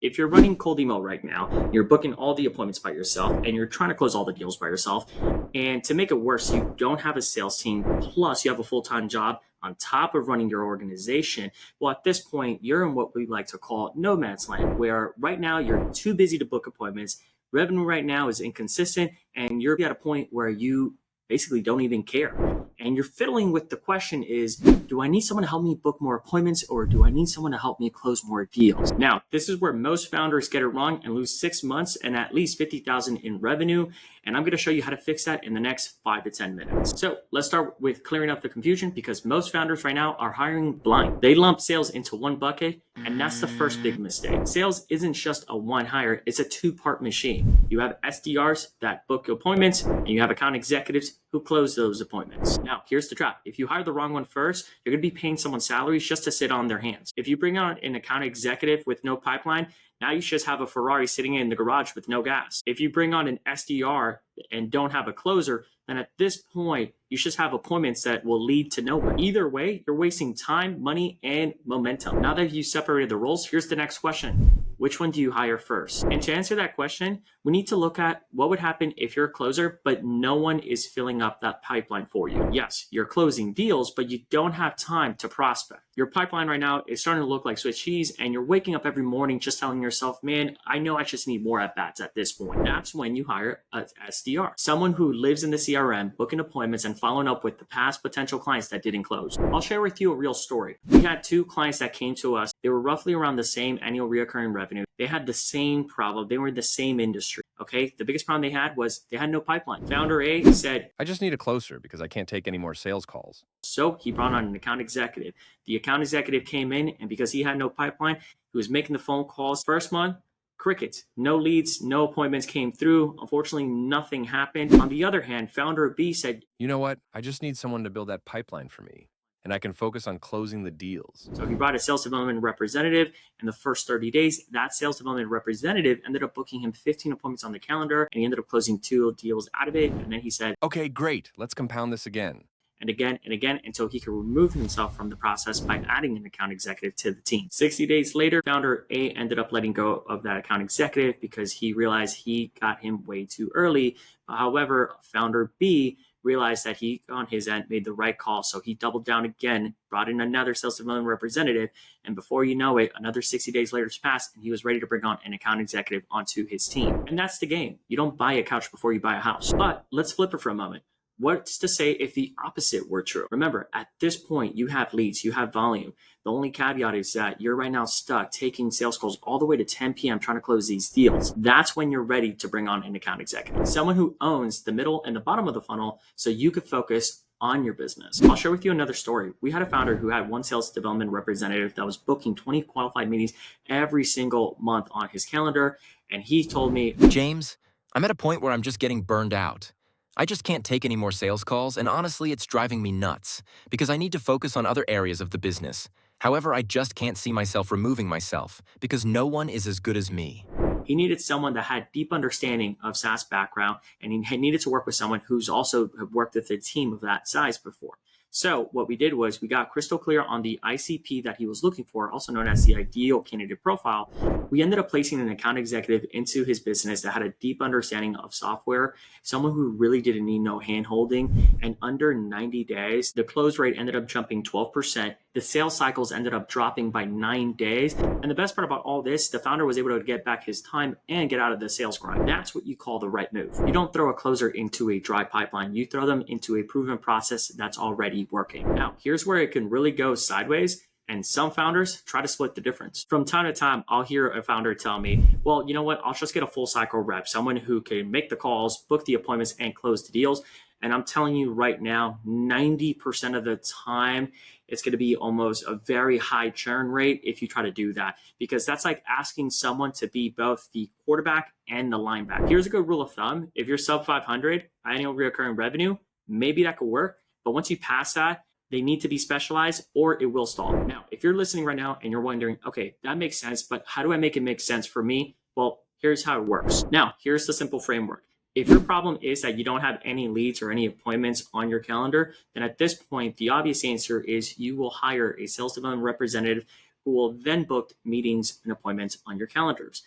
If you're running cold email right now, you're booking all the appointments by yourself and you're trying to close all the deals by yourself. And to make it worse, you don't have a sales team, plus you have a full-time job on top of running your organization. Well, at this point, you're in what we like to call no man's land, where right now you're too busy to book appointments. Revenue right now is inconsistent, and you're at a point where you basically don't even care. And you're fiddling with the question is, do I need someone to help me book more appointments, or do I need someone to help me close more deals? Now, this is where most founders get it wrong and lose 6 months and at least 50,000 in revenue. And I'm going to show you how to fix that in the next 5 to 10 minutes. So let's start with clearing up the confusion, because most founders right now are hiring blind. They lump sales into one bucket, and that's the first big mistake. Sales isn't just a one hire, it's a two-part machine. You have SDRs that book appointments, and you have account executives who close those appointments. Now, here's the trap. If you hire the wrong one first, you're going to be paying someone salaries just to sit on their hands. If you bring on an account executive with no pipeline, now you just have a Ferrari sitting in the garage with no gas. If you bring on an SDR and don't have a closer, then at this point, you just have appointments that will lead to nowhere. Either way, you're wasting time, money, and momentum. Now that you separated the roles, here's the next question. Which one do you hire first? And to answer that question, we need to look at what would happen if you're a closer, but no one is filling up that pipeline for you. Yes, you're closing deals, but you don't have time to prospect. Your pipeline right now is starting to look like Swiss cheese, and you're waking up every morning just telling yourself, man, I know I just need more at-bats at this point. That's when you hire an SDR, someone who lives in the CRM, booking appointments and following up with the past potential clients that didn't close. I'll share with you a real story. We had 2 clients that came to us. They were roughly around the same annual recurring revenue. They had the same problem. They were in the same industry. Okay. The biggest problem they had was they had no pipeline. Founder A said, I just need a closer because I can't take any more sales calls. So he brought on an account executive. The account executive came in, and because he had no pipeline, he was making the phone calls. First month, crickets, no leads, no appointments came through. Unfortunately, nothing happened. On the other hand, founder B said, you know what? I just need someone to build that pipeline for me, and I can focus on closing the deals. So he brought a sales development representative. In the first 30 days, that sales development representative ended up booking him 15 appointments on the calendar, and he ended up closing 2 deals out of it. And then he said, okay, great. Let's compound this again. And again until he could remove himself from the process by adding an account executive to the team. 60 days later, founder A ended up letting go of that account executive because he realized he got him way too early. However, founder B realized that he, on his end, made the right call. So he doubled down again, brought in another sales development representative. And before you know it, another 60 days later passed, and he was ready to bring on an account executive onto his team. And that's the game. You don't buy a couch before you buy a house. But let's flip it for a moment. What's to say if the opposite were true? Remember, at this point, you have leads, you have volume. The only caveat is that you're right now stuck taking sales calls all the way to 10 p.m. trying to close these deals. That's when you're ready to bring on an account executive, someone who owns the middle and the bottom of the funnel so you could focus on your business. I'll share with you another story. We had a founder who had one sales development representative that was booking 20 qualified meetings every single month on his calendar. And he told me, James, I'm at a point where I'm just getting burned out. I just can't take any more sales calls, and honestly, it's driving me nuts because I need to focus on other areas of the business. However, I just can't see myself removing myself because no one is as good as me. He needed someone that had deep understanding of SaaS background, and he needed to work with someone who's also worked with a team of that size before. So what we did was we got crystal clear on the ICP that he was looking for, also known as the ideal candidate profile. We ended up placing an account executive into his business that had a deep understanding of software, someone who really didn't need no hand-holding. And under 90 days, the close rate ended up jumping 12%. The sales cycles ended up dropping by 9 days. And the best part about all this, the founder was able to get back his time and get out of the sales grind. That's what you call the right move. You don't throw a closer into a dry pipeline. You throw them into a proven process that's already working. Now, here's where it can really go sideways. And some founders try to split the difference. From time to time, I'll hear a founder tell me, well, you know what? I'll just get a full cycle rep, someone who can make the calls, book the appointments, and close the deals. And I'm telling you right now, 90% of the time, it's going to be almost a very high churn rate if you try to do that, because that's like asking someone to be both the quarterback and the linebacker. Here's a good rule of thumb. If you're sub 500 annual recurring revenue, maybe that could work. But once you pass that, they need to be specialized or it will stall. Now, if you're listening right now and you're wondering, okay, that makes sense, but how do I make it make sense for me? Well, here's how it works. Now, here's the simple framework. If your problem is that you don't have any leads or any appointments on your calendar, then at this point, the obvious answer is you will hire a sales development representative who will then book meetings and appointments on your calendars.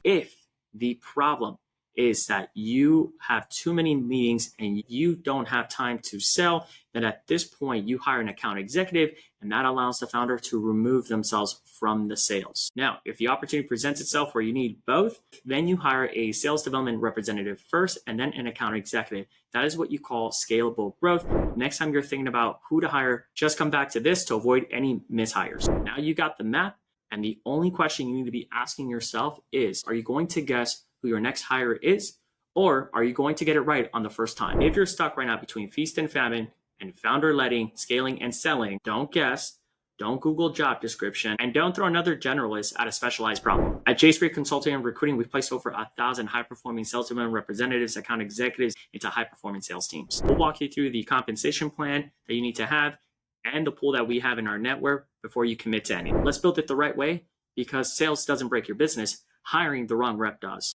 If the problem is that you have too many meetings and you don't have time to sell, then at this point you hire an account executive, and that allows the founder to remove themselves from the sales. Now, if the opportunity presents itself where you need both, then you hire a sales development representative first and then an account executive. That is what you call scalable growth. Next time you're thinking about who to hire, just come back to this to avoid any mishires. Now you got the map, and the only question you need to be asking yourself is, are you going to guess who your next hire is, or are you going to get it right on the first time? If you're stuck right now between feast and famine and founder-letting, scaling, and selling, don't guess, don't Google job description, and don't throw another generalist at a specialized problem. At Jayce Consulting and Recruiting, we've placed over 1,000 high-performing sales development representatives, account executives into high-performing sales teams. We'll walk you through the compensation plan that you need to have and the pool that we have in our network before you commit to any. Let's build it the right way, because sales doesn't break your business. Hiring the wrong rep does.